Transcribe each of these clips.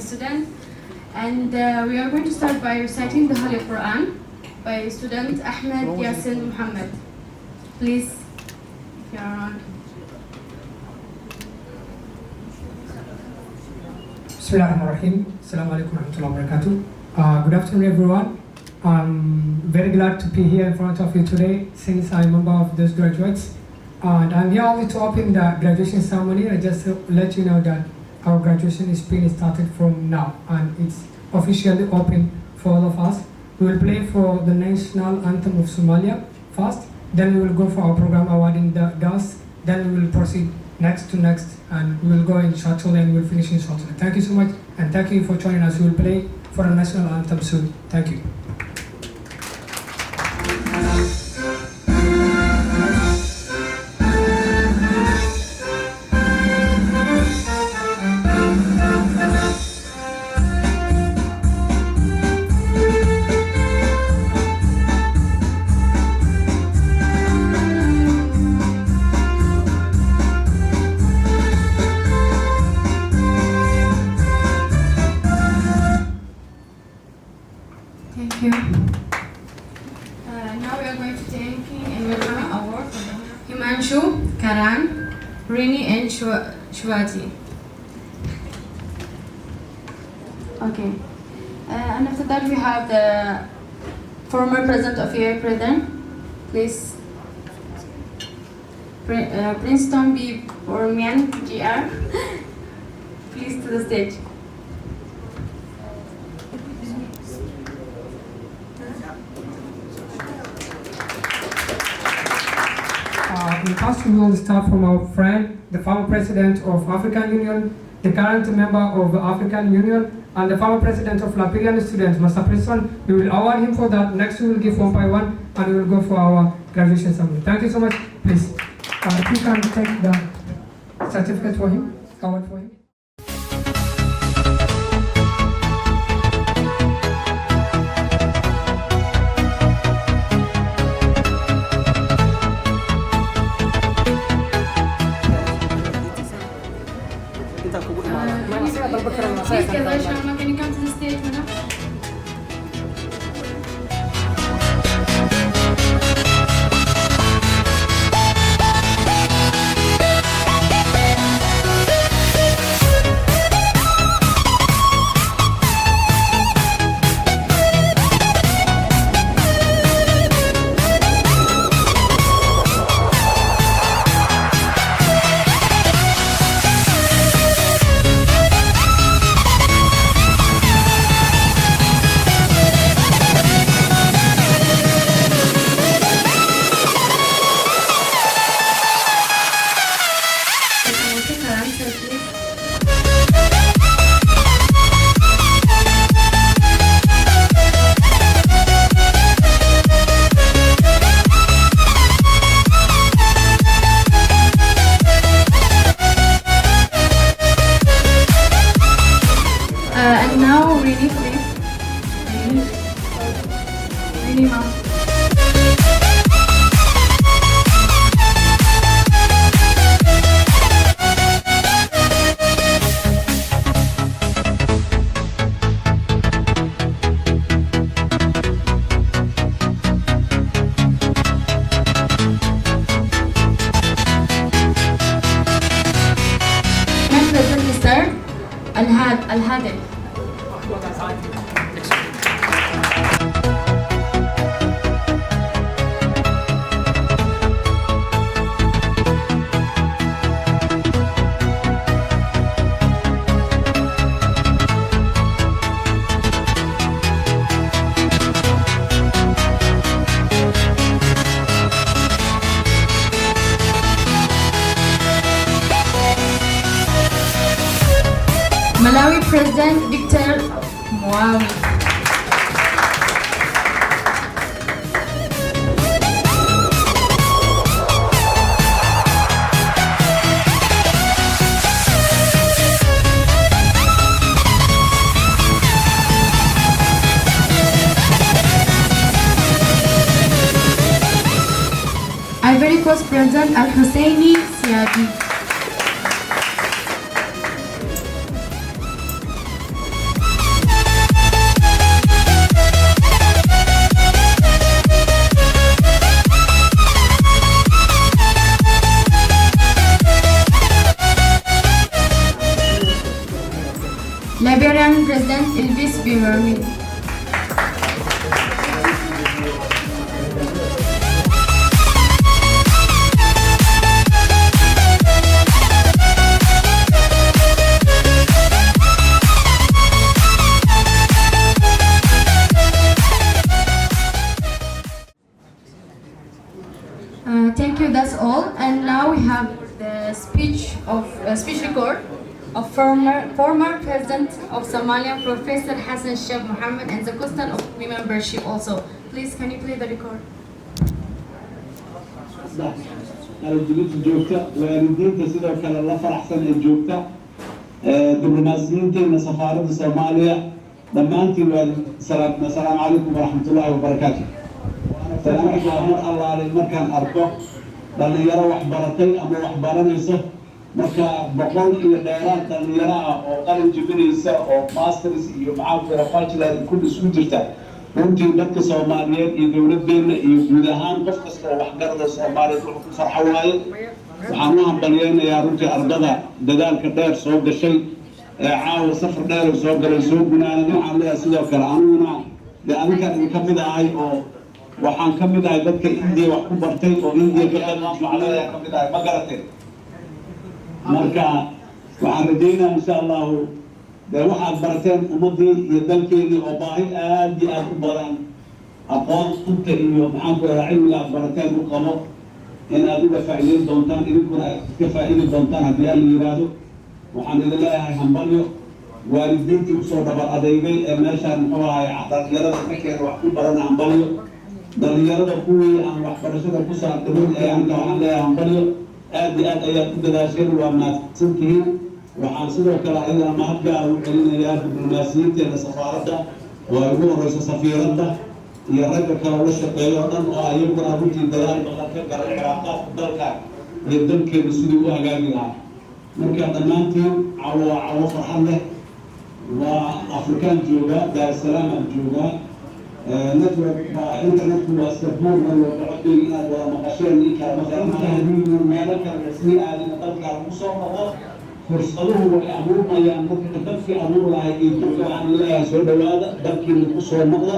student. And we are going to start by reciting the Holy Quran by student Ahmed Yasin Muhammad. Please, if you are around. Bismillahirrahmanirrahim. Assalamu alaikum warahmatullahi wabarakatuh. Good afternoon, everyone. I'm very glad to be here in front of you today since I'm a member of those graduates. And I'm here only to open the graduation ceremony. I just let you know that our graduation is being started from now and it's officially open for all of us. We will play for the national anthem of Somalia first, then we will go for our program awarding the girls, then we will proceed next, and we will go in shortly and we will finish in shortly. Thank you so much and thank you for joining us. We will play for the national anthem soon. Thank you. Okay, and after that we have the former president of President, please. Princeton B. Bormian, GR, please to the stage. First we will start from our friend, the former president of African Union, the current member of the African Union, and the former president of Liberian students, Mr. Princeton. We will award him for that. Next we will give one by one, and we will go for our graduation ceremony. Thank you so much. Please, if you can take the certificate for him, award for him. Please, can you come to the stage, madam? And now, really, ma'am. Next president is Sir Al-Hadi. Malawi President Victor Mwawi. Ivory Coast President Al-Husseini Siadi. your meeting. Thank you, that's all. And now we have the speech record of former President of Somalia, Professor Hassan Sheikh Mohammed, and the question of membership also. Please, can you play the record? الجلوس جوكتا والدين تسير كلا الله فرحسن الجوكتا دبلوماسيين تين سفارة صوماليا لما أنتي السلام عليكم ورحمة الله وبركاته. السلام عليكم ورحمة الله عليه مركان أركو لأن يرى وحبرتين أما وحبرنا يصف مركا بقول إلى دائرات لأن يرى وقال جبنيسة أو ماسترز يمعاك ورفاج لأن كل سوجرته runtii dadka Soomaaliyeed iyo dawladdeena iyo guud ahaan qof kasta oo wax garada Soomaaliyeed wuxuu ku farxo waaye waxaan u hambalyeeynaa runtii ardada dadaalka dheer soo gashay caawa safar dheer soo galay soo gunaanay waxaan leeyahay sidoo kale aniguna idin ka mid ahay oo waxaan ka mid ahay dadka Indiya wax ku bartay oo Indiya ka qayb macnaheeda ka mid ahay ma garatay marka waxaan rajaynayaa insha Allah waxaad barateen ummadii iyo dalkeedii oo baahi aad iyo aad u badan aqoonta iyo maxaan ku raacay cilmiga aad barateen u qabo in aad uga faa'iideyn doontaan idinkuna aad ka faa'iidi doontaan haddii aan la yiraahdo waxaan idin leeyahay hambalyo waalidiintii usoo dhabar adeegay ee meeshaan muxuu ahay dhalinyarada markeeda wax ku baran hambalyo dhalinyarada kuwii aan waxbarashada ku saartamin ee aniga waxaan leeyahay hambalyo aad iyo aad ayaad u dadaasheen waa mahadsantihiin waxaan sidoo kale ayadana mahad gaar u celinayaa diblomaasiyiinteena safaaradda oo ay ugu horeyso safiiradda iyo ragga kale la shaqeeyo oo dhan oo ayaguna runtii dadaal badan ka galay cilaaqaadka dalka iyo dalkeeda sidii u hagaagi lahaa marka dhammaantiin cawo farxad leh waa afrikaan jooga daarsalaam aan joogaa network internetku waa sabuur codey inaad wada maqasheen ii kala maqan meelo kale rasmi aadina dalka lagu soo noqo فرصته وأمور ما يأمر تكفي أمور لا يجوز عن الله سود هذا ذكي القصة مغلى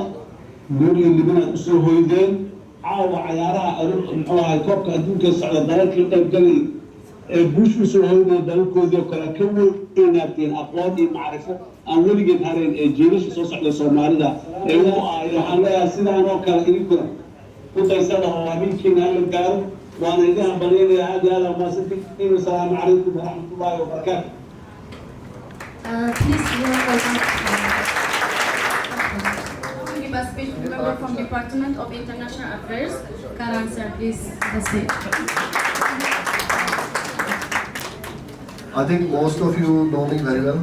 نقول اللي بنا قصة هيدين عاو عيارها أروح كوك أدوك السعد ضلك القبلي بوش مسوي هيدا ذلك ذو كلا كم إناتين أقوادي معرفة أولي جد هرين جيلش صوص على الصومالي ده هو حنا سيدا نوكل إليكم كنت يسأل هو مين كنا الدار وأنا إذا بنيني هذا ما سنتي والسلام عليكم ورحمة الله وبركاته. Please, you are welcome. Give a speech member from Department of International Affairs. Karan sir, please, the speech. I think most of you know me very well.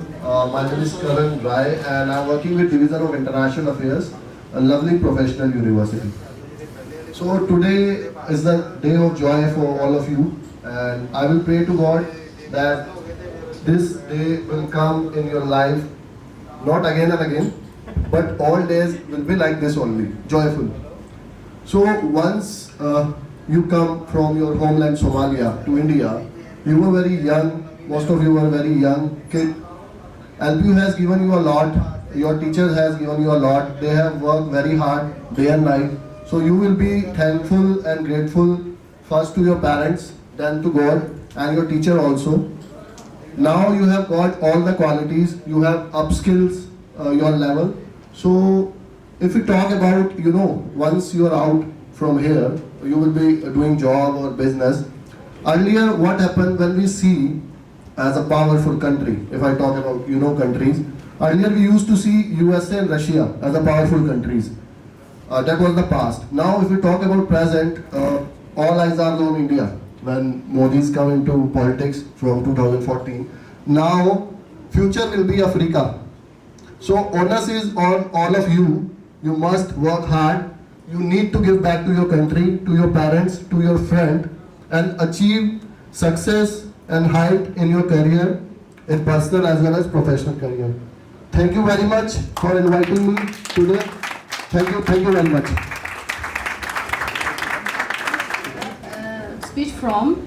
My name is Karan Rai and I'm working with Division of International Affairs, a lovely professional university. So today is the day of joy for all of you, and I will pray to God that this day will come in your life, not again and again, but all days will be like this only, joyful. So once you come from your homeland Somalia to India, you were very young, most of you were very young kid. LPU has given you a lot, your teachers has given you a lot, they have worked very hard day and night. So you will be thankful and grateful first to your parents, then to God and your teacher also. Now you have got all the qualities, you have upskills your level. So if we talk about, once you are out from here, you will be doing job or business. Earlier what happened when we see as a powerful country, if I talk about, countries, earlier we used to see USA and Russia as a powerful countries. That was the past. Now if we talk about present, all eyes are on India when Modi's come into politics from 2014. Now future will be Africa. So onus is on all of you. You must work hard. You need to give back to your country, to your parents, to your friend, and achieve success and height in your career, in personal as well as professional career. Thank you very much for inviting me today. Thank you very much. Speech from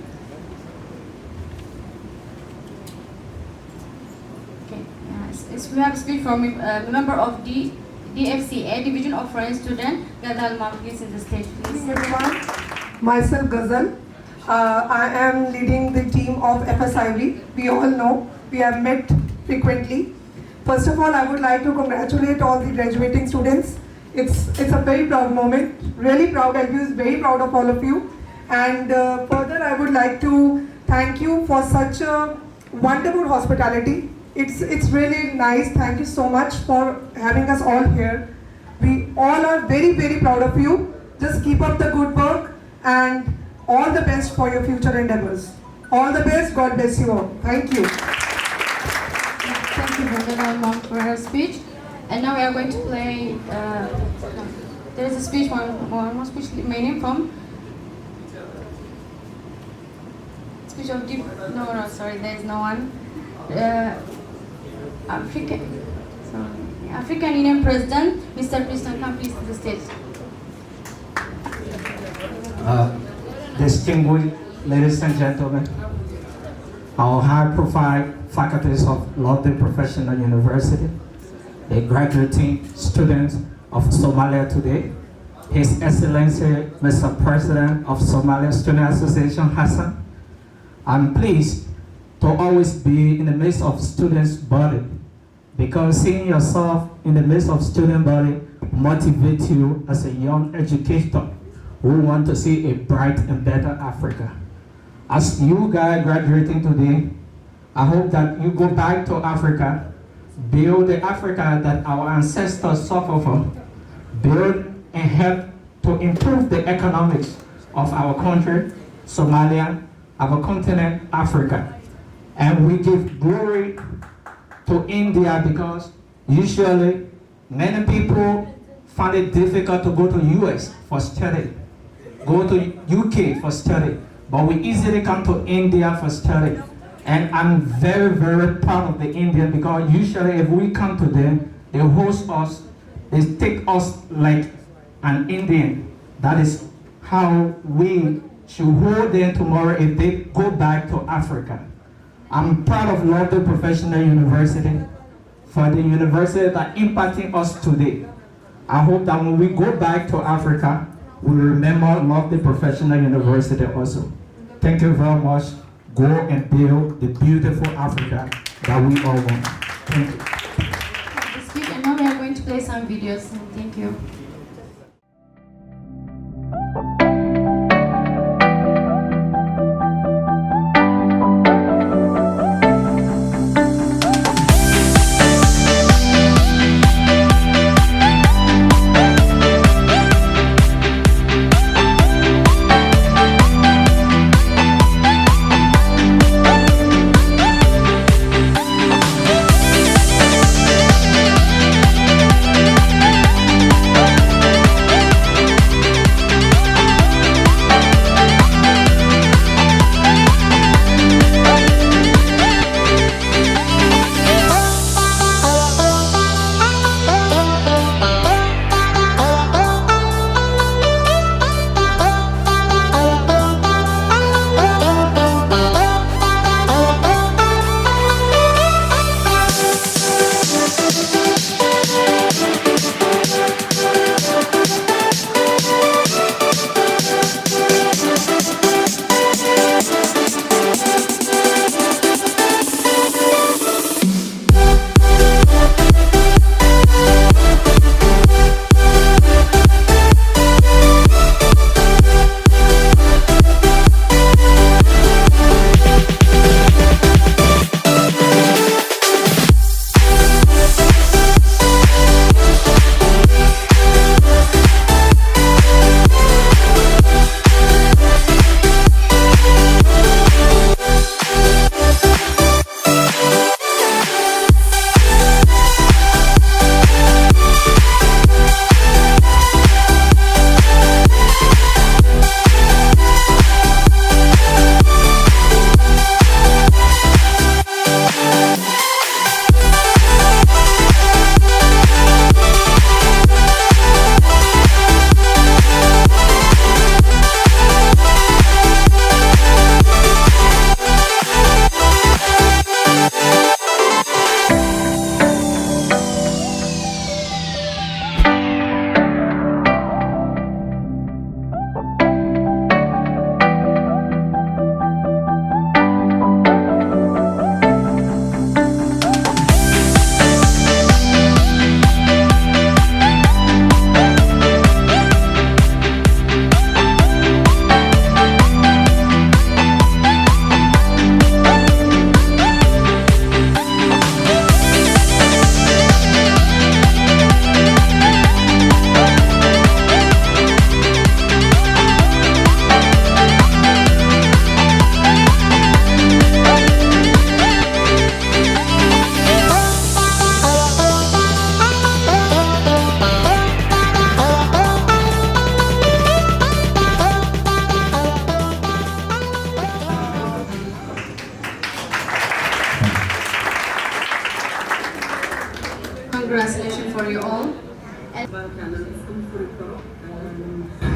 it's we have speech from a member of the DFCA, Division of Foreign Student, Ghazal Ma'am, please in the stage, please. Everyone, myself Ghazal. I am leading the team of FSIV. We all know, we have met frequently. First of all, I would like to congratulate all the graduating students. It's a very proud moment, really proud. LBU is very proud of all of you. And further, I would like to thank you for such a wonderful hospitality. It's really nice. Thank you so much for having us all here. We all are very, very proud of you. Just keep up the good work and all the best for your future endeavors. All the best. God bless you all. Thank you. Thank you, Ghazal Ma'am, for her speech. And now we are going to play. There is a speech, one more speech remaining from. Speech of no, sorry, there is no one. African Union President, Mr. Preston, come please to the stage. Distinguished ladies and gentlemen, our high-profile faculties of London Professional University, the graduating students of Somalia today, His Excellency Mr. President of Somalia Student Association, Hassan, I'm pleased to always be in the midst of students' body, because seeing yourself in the midst of student body motivates you as a young educator who want to see a bright and better Africa. As you guys graduating today, I hope that you go back to Africa, build the Africa that our ancestors suffered for, build and help to improve the economics of our country, Somalia, our continent, Africa. And we give glory to India because usually many people find it difficult to go to US for study, go to UK for study, but we easily come to India for study. And I'm very, very proud of the Indian because usually if we come to them, they host us, they take us like an Indian. That is how we should hold them tomorrow if they go back to Africa. I'm proud of London Professional University for the university that impacting us today. I hope that when we go back to Africa, we remember London Professional University also. Thank you very much. Go and build the beautiful Africa that we all want. Thank you. And now we are going to play some videos. Thank you.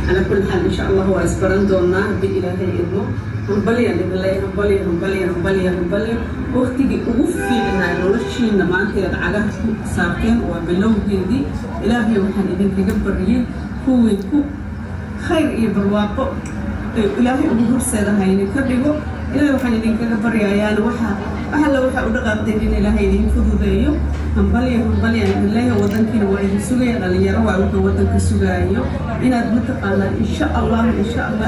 على كل حال إن شاء الله هو أسبرندونا بإلهي إذنه هنبلي بالله هنبلي وقتي وفي لنا نورشي إنما أنت على ساكن وباللون هذي إلهي وحن إذن تجبرين هو خير يبرواقو إلهي أبوه السيدة هايني كبيرو إلهي وحن إذن تجبريان وحلا وحا أدغابتين إلهي إذن فضوذيو هنبلي بالله ودنكين وإذن سوغي غاليا روعوك ودنك سوغايو إن أدمتقانا إن شاء الله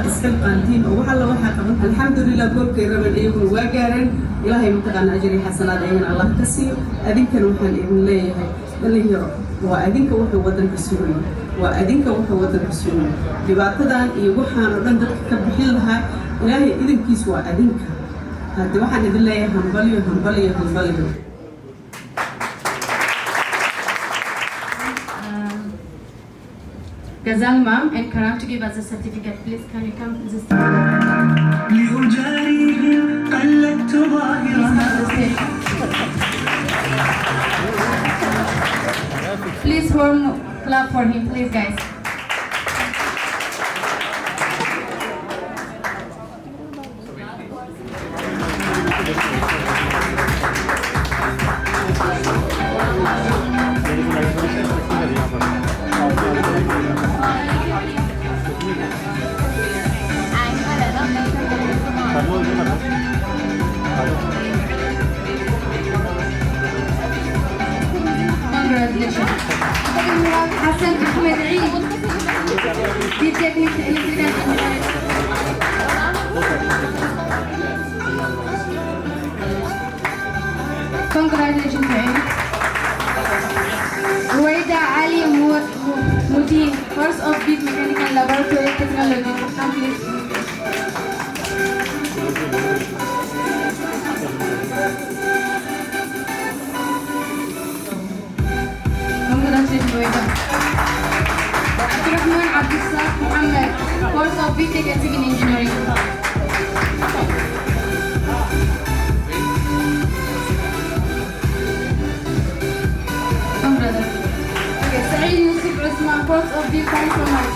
إسكال قانتين وحلا وحا قبل الحمد لله كل كيرا من إيهو واقارن إلهي متقانا أجري حسنات أيمن الله كسيو أذنك نوحا إذن ليه اللي يرى وأذنك وحا ودنك سوغايو وأذنك وحا ودنك سوغايو لبعتدان إيوحان ودنك كبحيلها إلهي إذن كيسوا أذنك هذا واحد إذن ليه هنبلي Gazal ma'am and Karam to give us a certificate. Please can you come to the stage? Please warm clap for him, please guys. Congratulations. Second we have Hassan Ahmed Eid. Technical Electrical Engineering. Congratulations to him. Ruweida Ali Muhyadin, course of Deep Mechanical Laboratory Technology. Come please. Congratulations, Ruweida. Abdirahman Haji Ali, course of BTech and Civil Engineering. Come brother. Okay, Yusuf, course of B.Com Commerce.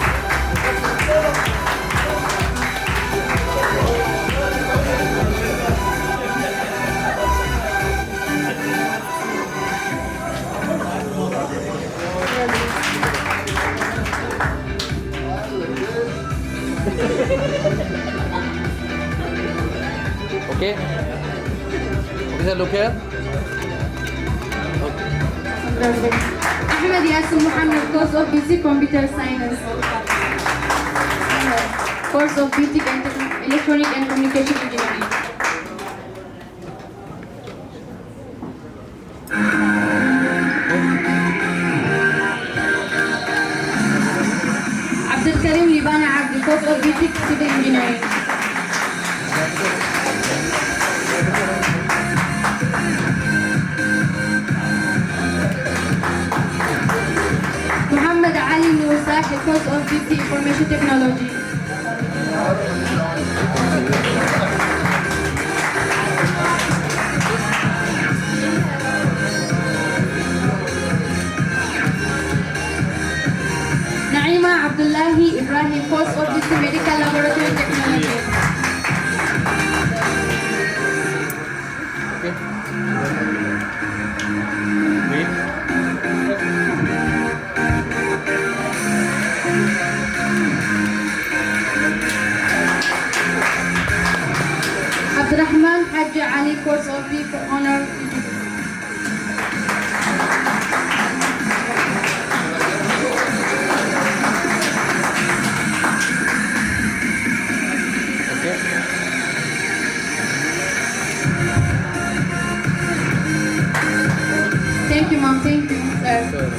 Okay. Is that okay? Mohamed Yasin Mohammed, course of Basic Computer Science. Course of Basic Electronic and Communication Engineering. Abdulkadir Liban Abdi, course of Basic Civil Engineering. Mohamed Ali Nur Sahal, course of BC Information Technology. Naima Abdullahi Ibrahim, course of BC Medical Laboratory Technology. Abdirahman Haji Ali, course of B for honor. Thank you, mom. Thank you, sir.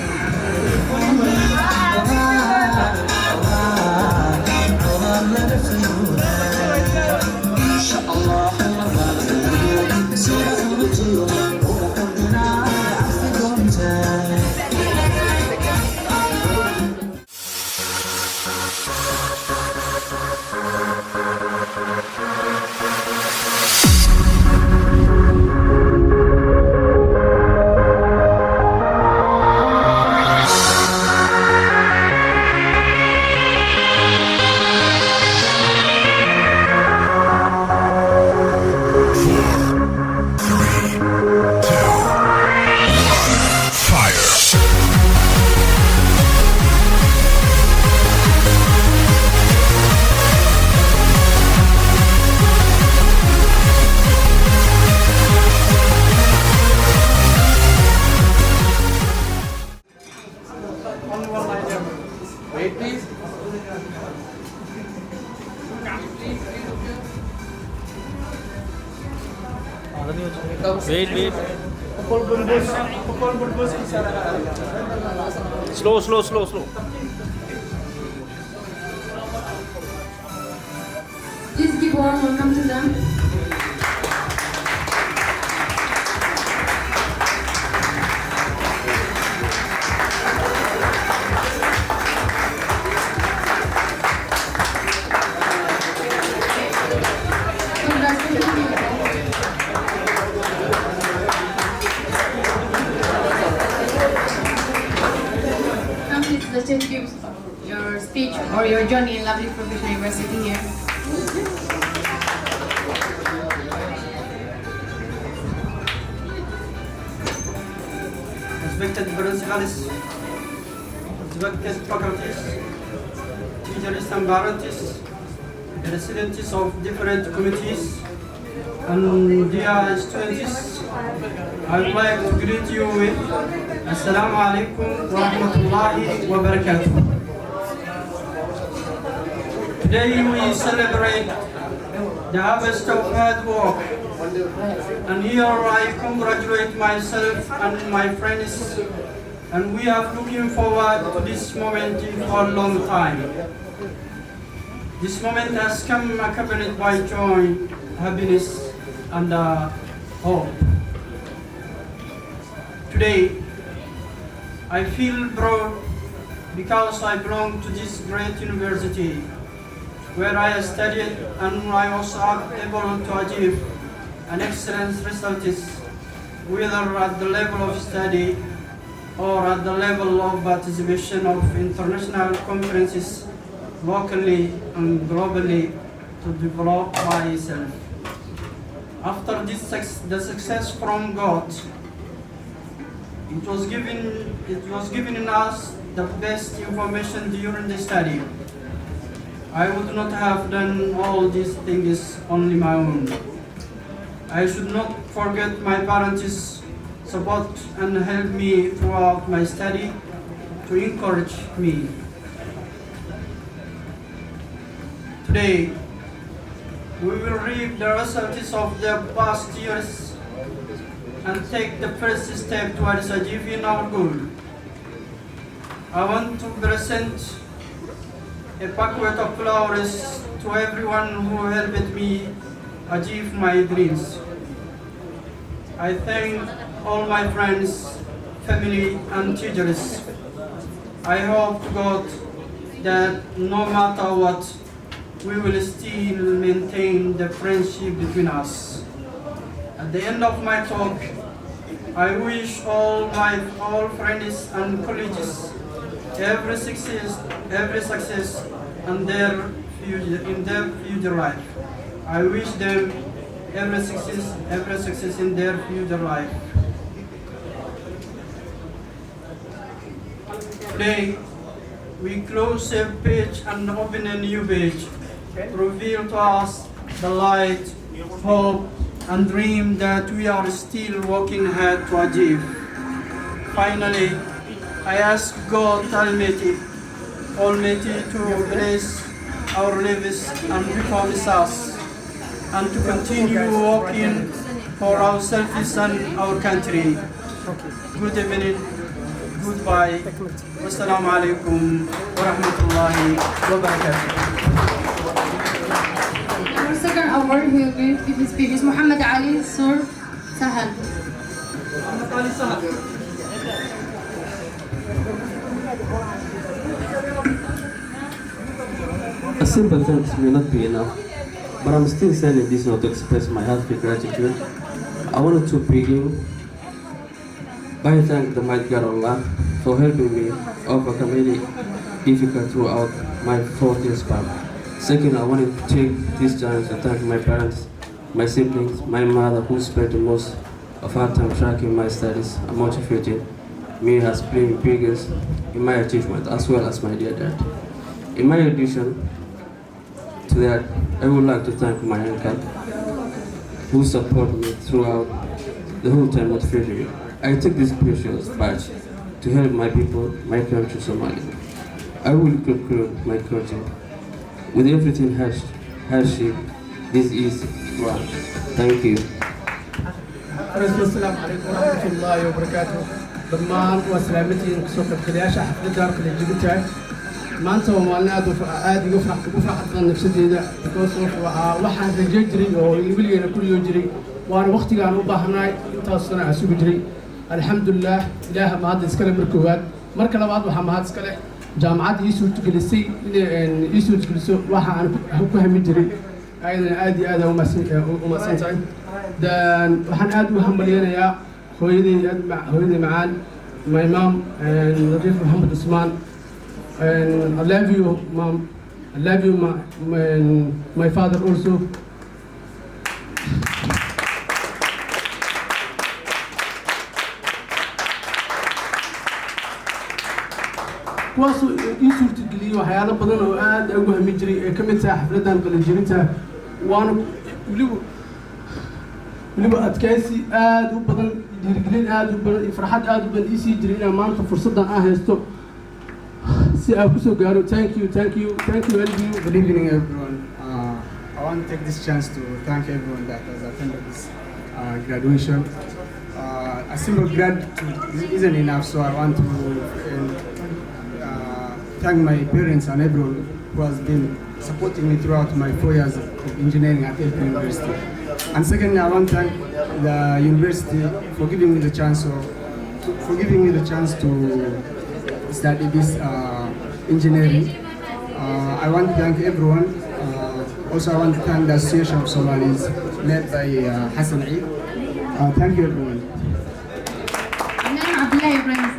Wait, please. Wait. Slow. Please give warm welcome to them. Let's just give your speech or your journey in lovely professional university here. Respected principals, respected faculties, teachers and parents, the residents of different committees, and dear students, I would like to greet you with Assalamu alaikum wa rahmatullahi wa barakatuh. Today we celebrate the harvest of hard work, and here I congratulate myself and my friends, and we are looking forward to this moment for a long time. This moment has come accompanied by joy, happiness, and hope. Today, I feel proud because I belong to this great university where I studied and I was able to achieve an excellent result, whether at the level of study or at the level of participation of international conferences locally and globally to develop myself. After the success from God, it was given in us the best information during the study. I would not have done all these things on my own. I should not forget my parents' support and help me throughout my study to encourage me. Today, we will reap the results of the past years and take the first step towards achieving our goal. I want to present a packet of flowers to everyone who helped me achieve my dreams. I thank all my friends, family, and teachers. I hope to God that no matter what, we will still maintain the friendship between us. At the end of my talk, I wish all friends and colleagues every success in their future life. I wish them every success in their future life. Today, we close a page and open a new page. Reveal to us the light, hope, and dream that we are still working hard to achieve. Finally, I ask God Almighty to bless our lives and reform us, and to continue working for ourselves and our country. Good evening, goodbye, wassalamu alaikum wa rahmatullahi wa barakatuh. Our second award who will give his speech is Mohamed Ali Nur Sahal. A simple thanks may not be enough, but I'm still sending this note to express my heartfelt gratitude. I wanted to begin by thanking the mighty God Allah for helping me overcome any difficult throughout my 4 years span. Second, I wanted to take this chance to thank my parents, my siblings, my mother, who spent the most of her time tracking my studies and motivating me as playing biggest in my achievement, as well as my dear dad. In my addition to that, I would like to thank my uncle, who supported me throughout the whole time motivating me. I take this precious badge to help my people, my country, Somalia. I will conclude my coaching with everything hardship. This is one. Thank you. السلام عليكم ورحمة الله وبركاته. ضمان وسلامتي كسوق الكلياشة حفلة كل جبتها ما أنت ومالنا عادي يفرح حتى نفسي ذا because واحد الجري أو يقول لي أنا كل يجري وأنا وقتي كان وباهناي تصنع أسوق جري الحمد لله إله ما هذا سكله مركوبات مركلا بعض وحما هذا سكله جامعات يسوع تجلسي يسوع تجلسوا واحد أنا هو كهم جري أيضا عادي هذا وما سنتين dan waxaan aad ugu hambalyeynaya hooyadii macaan my mom and Nadiif Mohamed Osman and I love you mom I love you my father also kuwaas ii suurtageliyey waxyaalo badan oo aad ugu hami jiray ee ka mid tahay xafladan qalinjebinta waana weliba adkaysi aad u badan dhiirigelin aad u badan iyo farxad aad u badan ii sii jiray inaan maanta fursaddan aan haysto si aan kusoo gaaro thank you all of you. Good evening everyone. I want to take this chance to thank everyone that has attended this graduation. A single grad isn't enough, so I want to thank my parents and everyone who has been supporting me throughout my 4 years of engineering at Elyas University. And secondly, I want to thank the university for giving me the chance to study this engineering. I want to thank everyone. Also, I want to thank the Association of Somalis led by Hassan Eid. Thank you, everyone. Ibrahim.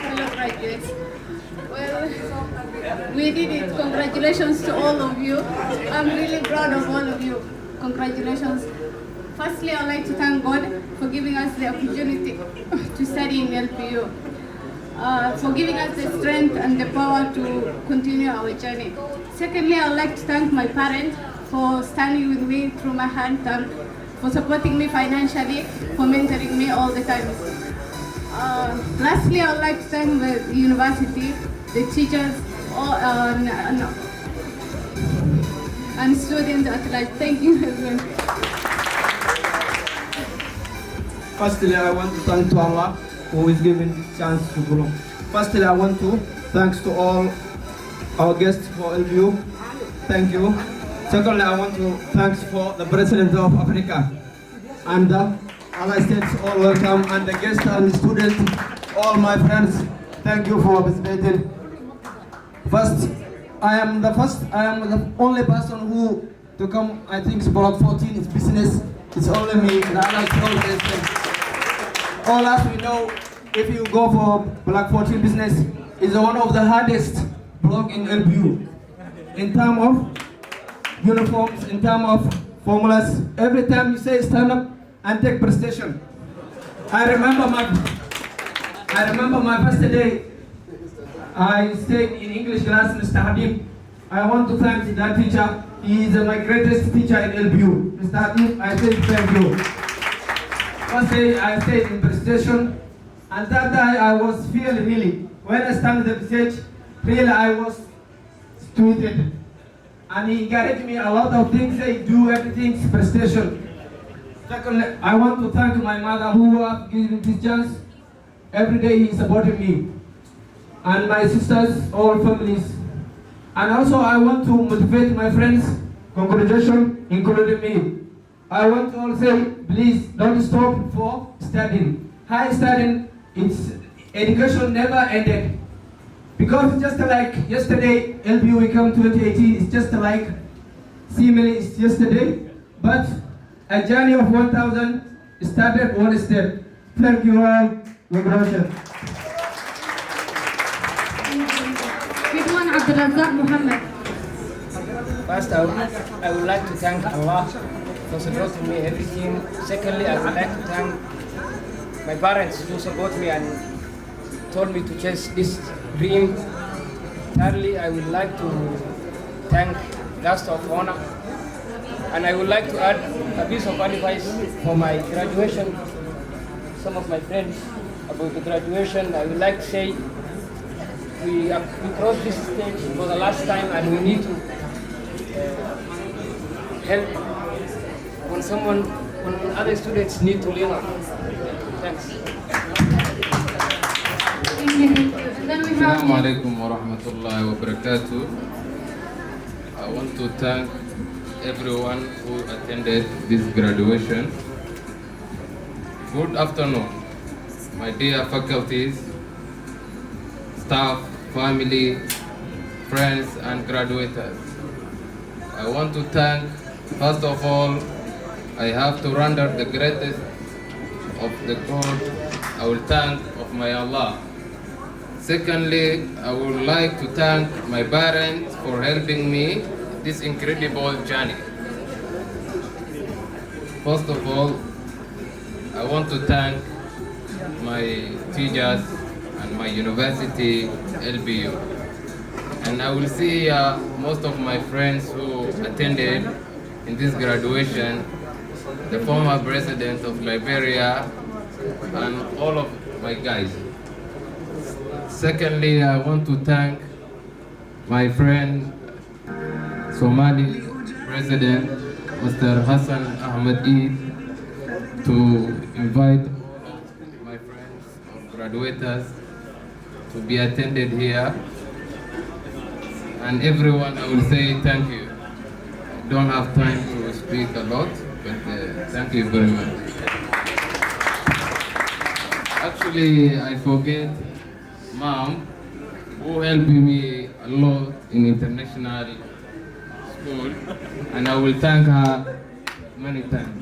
Hello, graduates. Well, we did it. Congratulations to all of you. I'm really proud of all of you. Congratulations. Firstly, I'd like to thank God for giving us the opportunity to study in LPU, for giving us the strength and the power to continue our journey. Secondly, I'd like to thank my parents for standing with me through my hand and for supporting me financially, for mentoring me all the time. Lastly, I'd like to thank the university, the teachers, and students at large. Thank you everyone. Firstly, I want to thank to Allah who is giving this chance to grow. Firstly, I want to thanks to all our guests for LBU. Thank you. Secondly, I want to thanks for the President of Africa and other states all welcome and the guests and the students, all my friends. Thank you for participating. I am the only person who to come. I think block 14 is business. It's only me. And I like all as we know, if you go for block 14 business, is one of the hardest block in LBU. In terms of uniforms, in terms of formulas, every time you say stand up and take prestation. I remember my first day. I stayed in English class, Mr. Habib. I want to thank that teacher. He is my greatest teacher in LBU. Mr. Habib, I say thank you. First day I stayed in presentation, and that day I was feeling really, when I stand at the stage, really I was stupid. And he encouraged me a lot of things, I do everything presentation. Secondly, I want to thank my mother who have given this chance. Every day he supported me. And my sisters, all families. And also I want to motivate my friends, congratulations, including me. I want to all say, please don't stop for studying. High studying, it's education never ended. Because just like yesterday, LBU we come 2018, it's just like seemingly it's yesterday, but a journey of 1,000 started one step. Thank you all. Congratulations. Ridwan Abdirizak Muhammad. First, I would like to thank Allah for supporting me everything. Secondly, I would like to thank my parents who support me and told me to chase this dream. Thirdly, I would like to thank guest of honor, and I would like to add a piece of advice for my graduation. Some of my friends about the graduation, I would like to say, we crossed this stage for the last time, and we need to help when other students need to learn. Thanks. Assalamu alaikum wa rahmatullahi wa barakatuh. I want to thank everyone who attended this graduation. Good afternoon, my dear faculties, staff, family, friends, and graduates. I want to thank, first of all, I have to render the greatest of the God. I will thank of my Allah. Secondly, I would like to thank my parents for helping me this incredible journey. First of all, I want to thank my teachers and my university, LBU. And I will see most of my friends who attended in this graduation, the former president of Liberia, and all of my guys. Secondly, I want to thank my friend, Somali President, Mr. Hassan Ahmed Eid, to invite all of my friends or graduates to be attended here. And everyone, I will say thank you. I don't have time to speak a lot, but thank you very much. Actually, I forget Mom, who helped me a lot in international school, and I will thank her many times.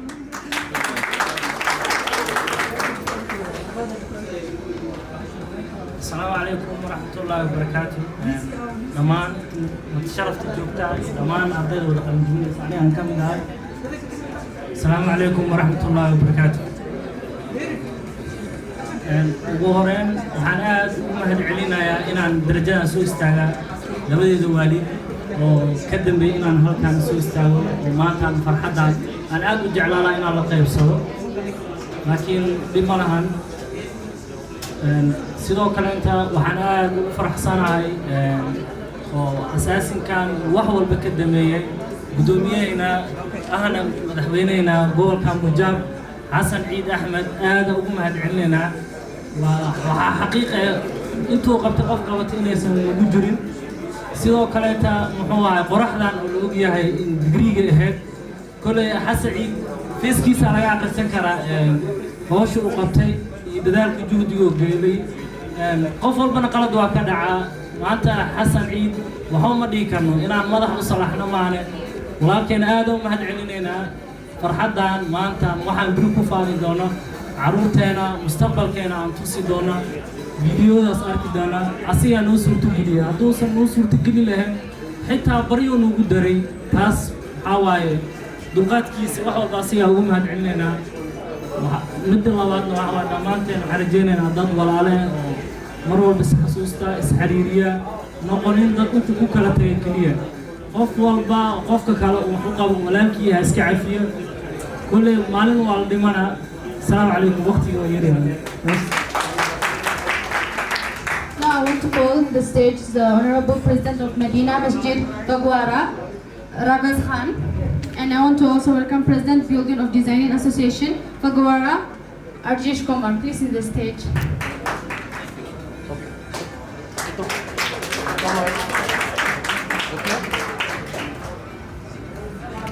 السلام عليكم ورحمة الله وبركاته. دمان متشرفت جوبتا دمان أرضي والقلمين عليها نكمل هاي. السلام عليكم ورحمة الله وبركاته. وهورين وحنا مهد علينا يا إن درجة سويس تاعنا لبدي دوالي وكدم بي إن هل كان سويس تاعو وما كان فرحة أنا أقول جعلنا إن الله طيب صو لكن بمرهن sidoo kale inta waxaan aad ugu faraxsanahay oo asaasin kan wax walba ka dameeyay gudoomiyayna ahna madaxweyneyna gobolka Mujaab Hassan Ahmed Eid aad ugu mahad celinayna waxa xaqiiqo intuu qabtay qof qabatay inaysan ugu jirin sidoo kale inta muxuu ahay qoraxdan oo lagu yahay in digriga ahayd kulay Hassan Eid fiiskiisa laga aqoonsan karaa hawsha uu qabtay dadaalka juhdiga oo geelay qof walbana qalad waa ka dhacaa maanta Hassan Eid waxa ma dhigi karno inaan madax u salaxno maane walaalkeen aad u mahad celinayna farxadan maanta waxaan bir ku faani doona caruurteena mustaqbalkeena aan tusi doona fiidiyodaas arki doona asiga noo suurto geliya haddoosan noo suurto geli lahayn xitaa baryo noogu daray taas waxa waaye dulqaadkiisa wax walba asiga ugu mahad celinayna mid labaad waa dhamaanteen xarajeynayna dad walaale oo mar walba xasuusta isxariiriya noqonin dad inta ku kala tagay kaliya qof walba qofka kale uu wax u qabo walaalkii ha iska cafiyo kulay maalin waa dhimana salaamu calaykum waqtiga waa yaryahay Now I want to call the stage the Honorable President of Medina Masjid Bagwara, Ravaz Khan. And I want to also welcome President Building of Designing Association, Fagwara, Arjesh Kumar. Please in the stage.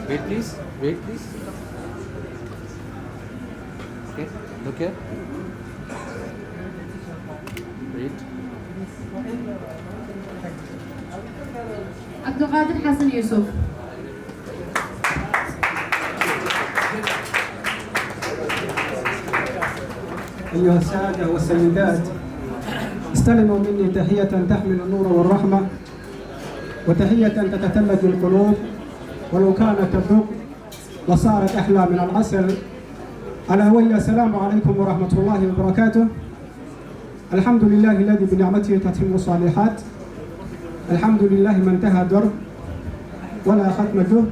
Wait please, wait please. Okay, look here. Wait. Abdulkadir Hassan Yusuf. أيها السادة والسيدات استلموا مني تحية تحمل النور والرحمة وتحية تتثلج القلوب ولو كانت تذوق لصارت أحلى من العسل ألا وهي السلام عليكم ورحمة الله وبركاته. الحمد لله الذي بنعمته تتم الصالحات. الحمد لله ما انتهى درب ولا ختم جهد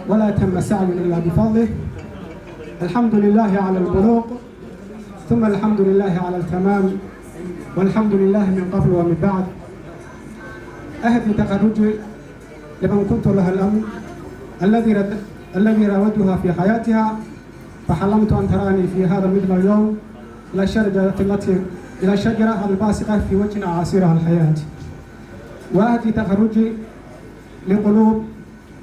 ولا تم سعي إلا بفضله. الحمد لله على البلوغ ثم الحمد لله على التمام والحمد لله من قبل ومن بعد. أهدي تخرجي لمن كنت لها الأمن الذي راودها في حياتها، فحلمت أن تراني في هذا مثل اليوم إلى الشجرة الباسقة في وجه عصيرها الحياة. وأهدي تخرجي لقلوب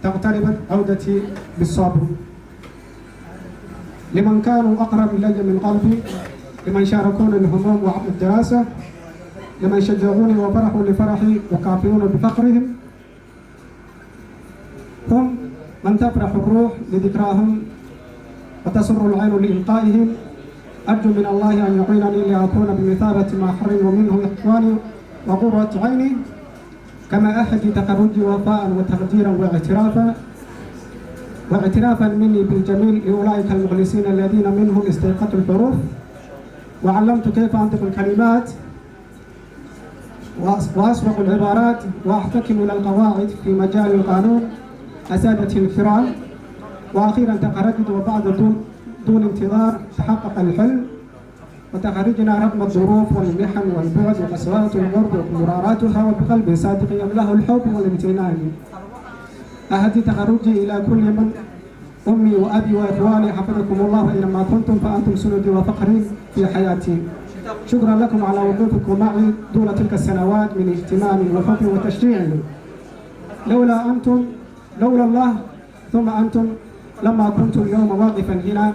تقترب عودتي بالصبر، لمن كانوا أقرب إلي من قلبي، لمن شاركوني الهموم وعبء الدراسة، لمن شجعوني وفرحوا لفرحي وكافرون بفقرهم، هم من تفرح الروح لذكراهم وتسر العين لإلقائهم. أرجو من الله أن يعينني لأكون بمثابة ما حرموا منه إخواني وقرة عيني، كما أحد تخرجي وفاء وتقديرا واعترافا مني بالجميل لأولئك المخلصين الذين منهم استيقظت الحروف وعلمت كيف أنطق الكلمات وأسبق العبارات وأحتكم إلى القواعد في مجال القانون. أسادتي الكرام، وأخيرا تخرجت وبعد دون انتظار تحقق الحلم، وتخرجنا رغم الظروف والمحن والبعد وقسوات الغرب ومراراتها، وبقلب صادق يملأه الحب والامتنان. أهدي تخرجي إلى كل من أمي وأبي وإخواني حفظكم الله أينما كنتم، فأنتم سندي وفقري في حياتي. شكرا لكم على وقوفكم معي طول تلك السنوات من اهتمام وحب وتشجيع. لولا الله ثم أنتم لما كنت اليوم واقفا هنا.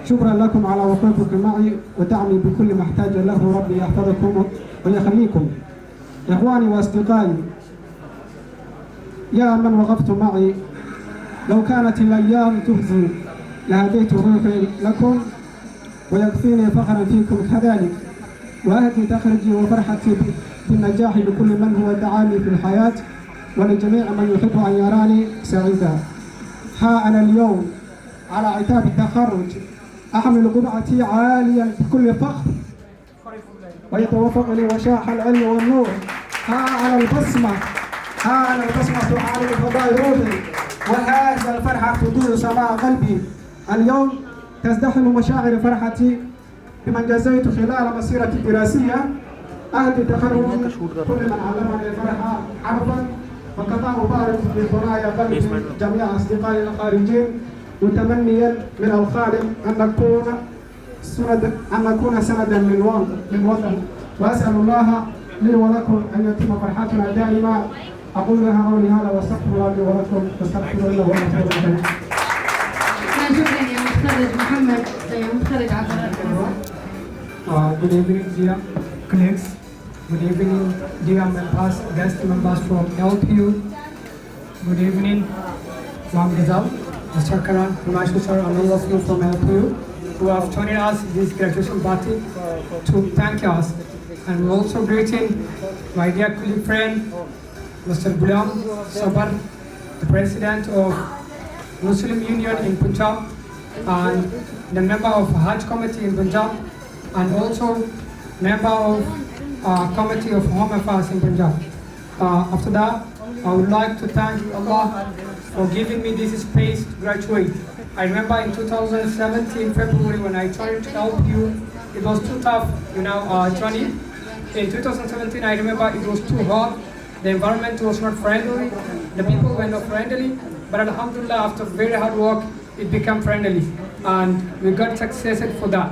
شكرا لكم على وقوفكم معي ودعمي بكل ما احتاج له. ربي يحفظكم ويخليكم. إخواني وأصدقائي، يا من وقفتم معي، لو كانت الأيام تهزي لهديت روحي لكم، ويكفيني فخرا فيكم كذلك. وأهدي تخرجي وفرحتي بالنجاح لكل من هو دعاني في الحياة، ولجميع من يحب أن يراني سعيدا. ها أنا اليوم على عتاب التخرج أحمل قبعتي عاليا بكل فخر، ويتوافقني وشاح العلم والنور. ها أنا البصمة تعالي فضاء روحي، وهذا الفرحة تضيء سماء قلبي. اليوم تزدحم مشاعر فرحتي بمن جزيت خلال مسيرتي الدراسية. أهدي تخرج كل من علمني الفرحة عرفا، وقطع بارد بثنايا قلبي جميع أصدقائي الخارجين، متمنيا من الخالق أن نكون سندا للوطن. وأسأل الله لي ولكم أن يتم فرحتنا دائما. أقول لها قولي هذا واستغفر الله لي ولكم، واستغفروا الله ورحمه الله. شكرا يا مخرج محمد، يا مخرج عبد. Good evening, dear colleagues. Good evening, dear members, guest members from LPU. Good evening, Ma'am Rizal, Mr. Karan, Himanshu sir, and all of you from LPU who have joined us in this graduation party to thank us. And we're also greeting my dear colleague friend, Mr. Ghulam Sabar, the President of Muslim Union in Punjab, and the member of Hajj Committee in Punjab, and also member of Committee of Home Affairs in Punjab. After that, I would like to thank Allah for giving me this space to graduate. I remember in 2017 February when I joined LPU, it was too tough, joining. In 2017 I remember it was too hot, the environment was not friendly, the people were not friendly, but alhamdulillah after very hard work it became friendly, and we got success for that.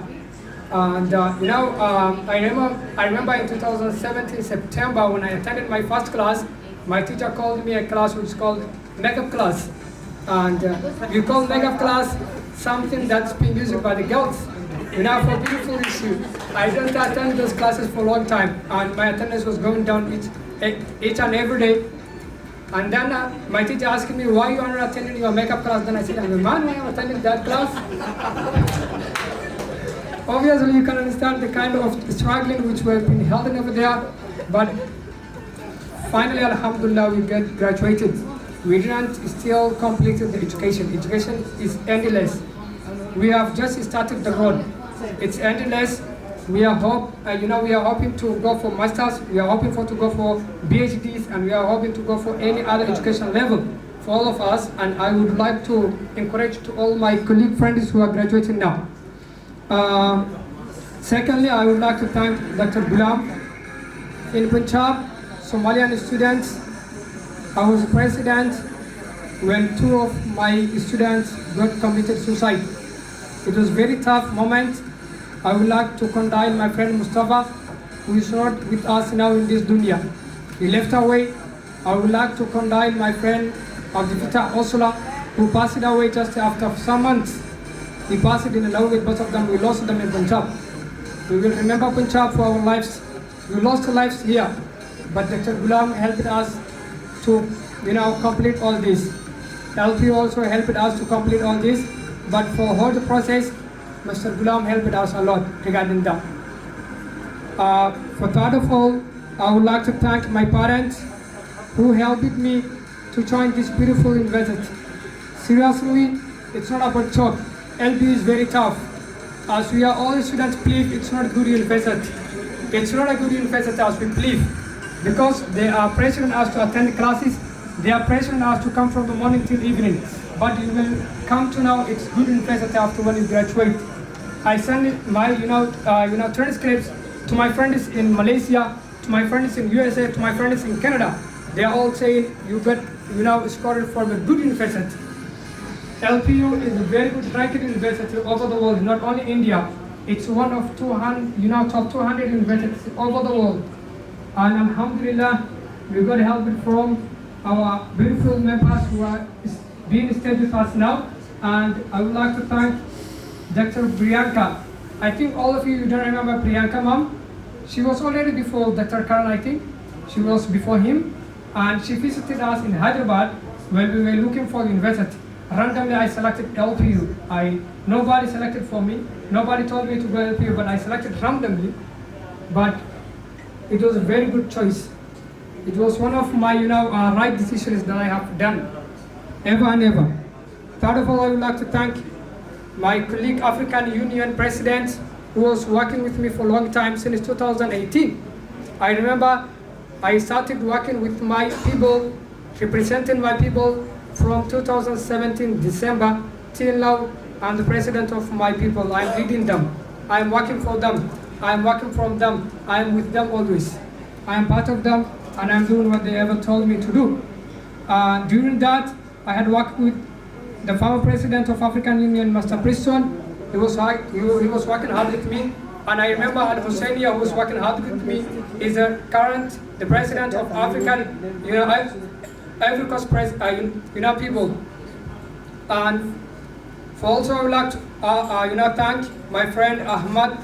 And I remember in 2017 September when I attended my first class, my teacher called me a class which is called makeup class, and we call makeup class something that's been used by the girls, for beautiful issue. I didn't attend those classes for a long time, and my attendance was going down each and every day. And then my teacher asked me, why you are not attending your makeup class? Then I said, I'm a man, why am I attending that class? Obviously, you can understand the kind of struggling which we have been held over there, but finally, alhamdulillah, we graduated. We didn't still complete the education. Education is endless. We have just started the road. It's endless. We are hoping to go for masters. We are hoping to go for PhDs, and we are hoping to go for any other education level for all of us. And I would like to encourage to all my colleague friends who are graduating now. Secondly, I would like to thank Dr. Ghulam. In Punjab, Somalian students, I was president when 2 of my students got committed suicide. It was a very tough moment. I would like to condole my friend Mustafa, who is not with us now in this dunya. He left away. I would like to condole my friend Abdille, who passed away just after some months. He passed in along with both of them. We lost them in Punjab. We will remember Punjab for our lives. We lost lives here, but Dr. Ghulam helped us to, complete all this. LP also helped us to complete all this, but for whole the process, Mr. Ghulam helped us a lot regarding that. For third of all, I would like to thank my parents who helped me to join this beautiful university. Seriously, it's not about talk. LP is very tough. As we are all students believe it's not a good university. It's not a good university as we believe, because they are pressuring us to attend classes, they are pressuring us to come from the morning till evening. But you will come to know it's good university after when you graduate. I send my transcripts to my friends in Malaysia, to my friends in USA, to my friends in Canada. They are all saying you got scored from a good university. LPU is a very good ranked university over the world, not only India. It's one of 200, top 200 universities over the world. And alhamdulillah, we got help from our beautiful members who are being stayed with us now. And I would like to thank Dr. Priyanka. I think all of you don't remember Priyanka, ma'am. She was already before Dr. Karan, I think. She was before him. And she visited us in Hyderabad when we were looking for the university. Randomly, I selected LPU. Nobody selected for me. Nobody told me to go LPU, but I selected randomly. But it was a very good choice. It was one of my, right decisions that I have done, ever and ever. Third of all, I would like to thank my colleague, African Union President, who was working with me for a long time, since 2018. I remember I started working with my people, representing my people from 2017 December till now. I'm the president of my people. I'm leading them. I'm working for them. I'm working from them. I'm with them always. I'm part of them, and I'm doing what they ever told me to do. During that, I had worked with the former president of African Union, Mr. Preston. He was working hard with me. And I remember Al Hussainia, who was working hard with me, is the president of African, Ivory Coast people. And also I would like to thank my friend Ahmad,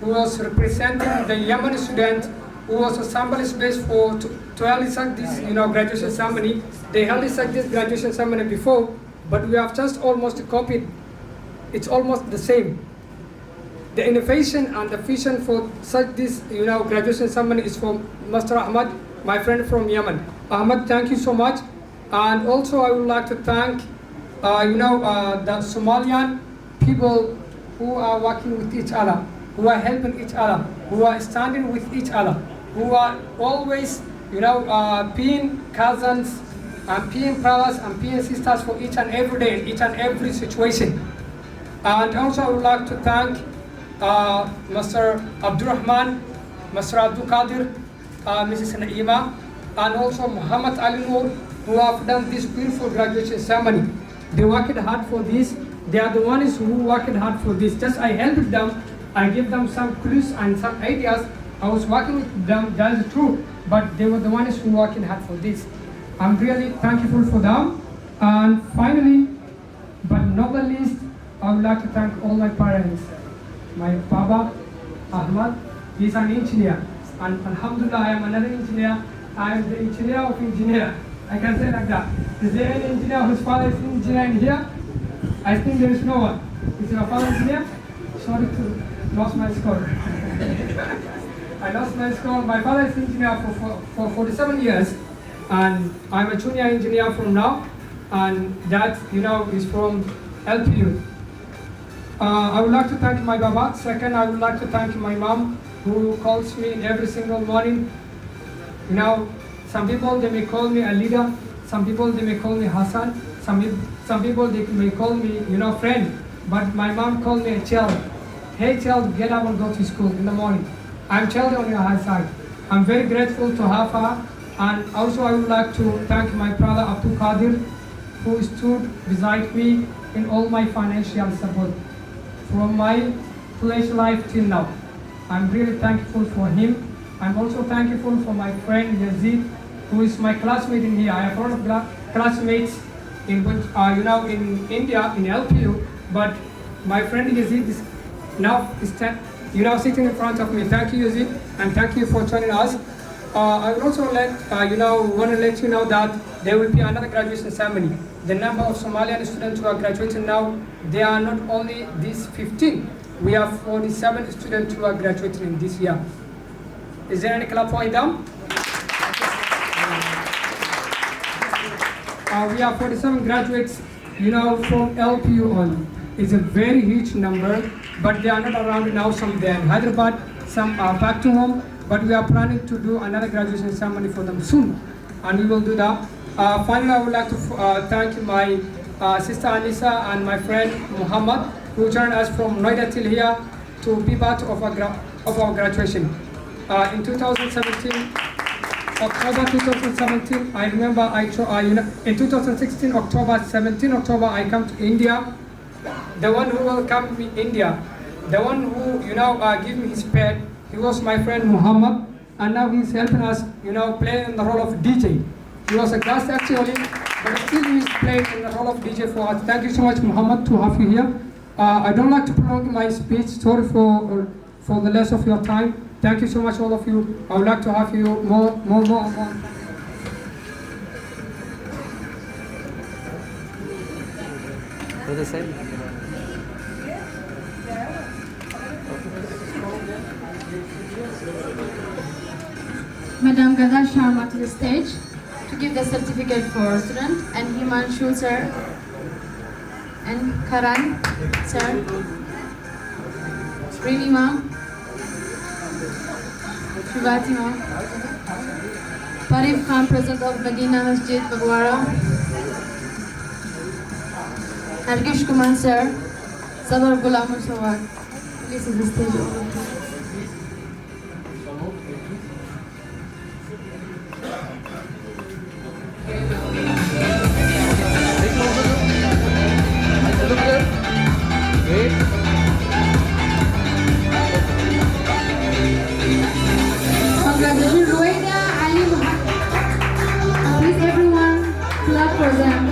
who was representing the Yemeni student who was assembled space for to Elyas this graduation ceremony. They held this graduation ceremony before, but we have just almost copied. It's almost the same. The innovation and the vision for such this graduation ceremony is from Mr. Ahmad, my friend from Yemen. Ahmad, thank you so much. And also I would like to thank the Somalian people who are working with each other, who are helping each other, who are standing with each other, who are always being cousins and being brothers and being sisters for each and every day in each and every situation. And also I would like to thank Mr. Abdirahman, Mr. Abdulkadir, Mrs. Naima, and also Mohamed Ali Nur, who have done this beautiful graduation ceremony. They worked hard for this. They are the ones who worked hard for this. Just I helped them. I gave them some clues and some ideas. I was working with them, that's true, but they were the ones who worked hard for this. I'm really thankful for them. And finally, but not the least, I would like to thank all my parents. My Baba, Ahmad, he's an engineer. And Alhamdulillah, I am another engineer. I am the engineer of engineer. I can say like that. Is there any engineer whose father is an engineer in here? I think there is no one. Is your father engineer? Sorry to lost my score. I lost my score. My father is engineer for 47 years. And I'm a junior engineer from now. And that, is from LPU. I would like to thank my Baba. Second, I would like to thank my mom, who calls me every single morning. Some people, they may call me a leader. Some people, they may call me Hassan. Some people, they may call me, friend. But my mom called me a child. hey child, get up and go to school in the morning. I'm totally on your high side. I'm very grateful to have her. And also I would like to thank my brother Abdulkadir, who stood beside me in all my financial support from my college life till now. I'm really thankful for him. I'm also thankful for my friend Yazid, who is my classmate in here. I have a lot of classmates in which, in India, in LPU, but my friend Yazid is now sitting in front of me. Thank you, Yazid, and thank you for joining us. I would also want to let you know that there will be another graduation ceremony. The number of Somalian students who are graduating now, they are not only these 15. We have 47 students who are graduating in this year. Is there any clap for them? We have 47 graduates, from LPU on. It's a very huge number, but they are not around now. Some they are in Hyderabad, some are back to home, but we are planning to do another graduation ceremony for them soon, and we will do that. Finally, I would like to thank my sister Anisa and my friend Mohamud, who joined us from Ruweida till here to be part of our graduation. In 2017, October 2017, I remember in 2016, October 17 October, I come to India. The one who welcomed me India, the one who give me his pet, he was my friend Mohamud, and now he's helping us, playing in the role of DJ. He was a guest actually, but still he's playing in the role of DJ for us. Thank you so much, Mohamud, to have you here. I don't like to prolong my speech. Sorry for the less of your time. Thank you so much, all of you. I would like to have you more. For the same. Madam Gadar Sharma to the stage to give the certificate for student, and Himanshu sir, and Karan sir, Srinima, Shivatima, Parif Khan, President of Medina Masjid, Bagwara, Hargish Kumar sir, Sabar Gulam Sawad. This is the stage. Congratulations, Ruweida Ali Muhyadin. Please everyone clap for them.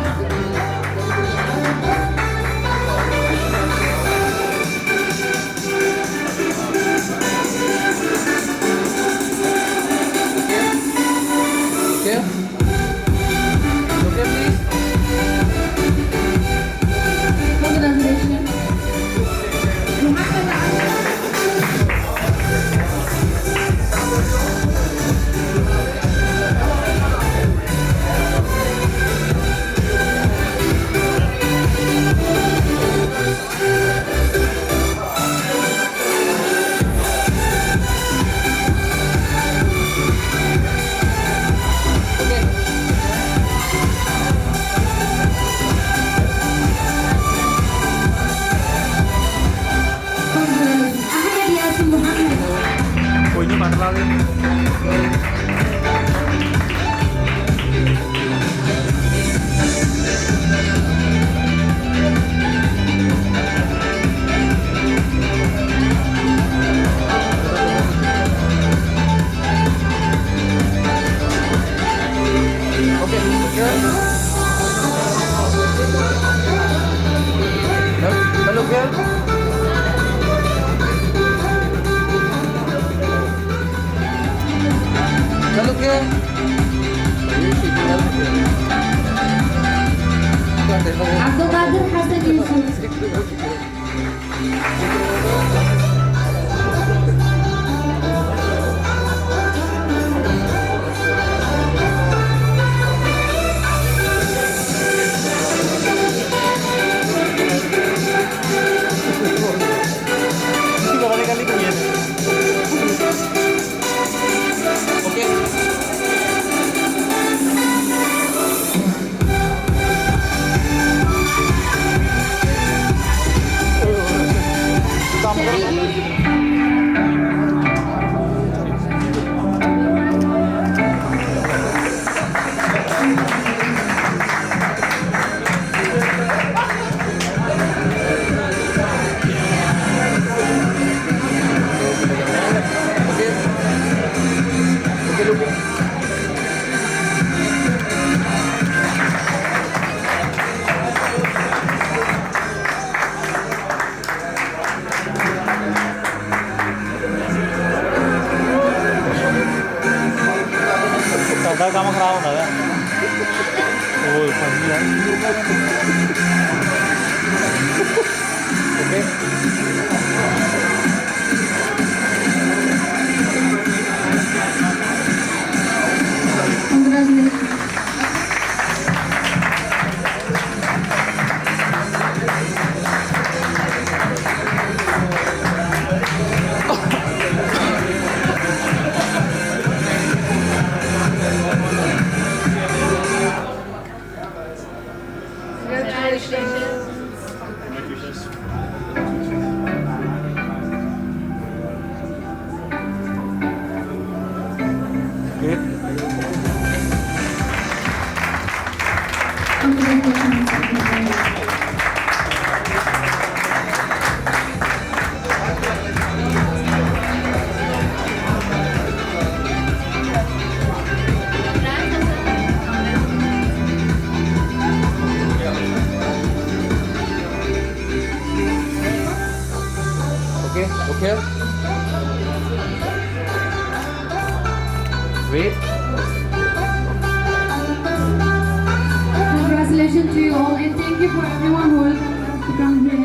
Abdulkadir Hassan Yusuf. Grama nada. Ôi, còn gì đấy. Ok. Congratulations. Okay. Wait. Congratulations to you all, and thank you for everyone who welcomed us to come here.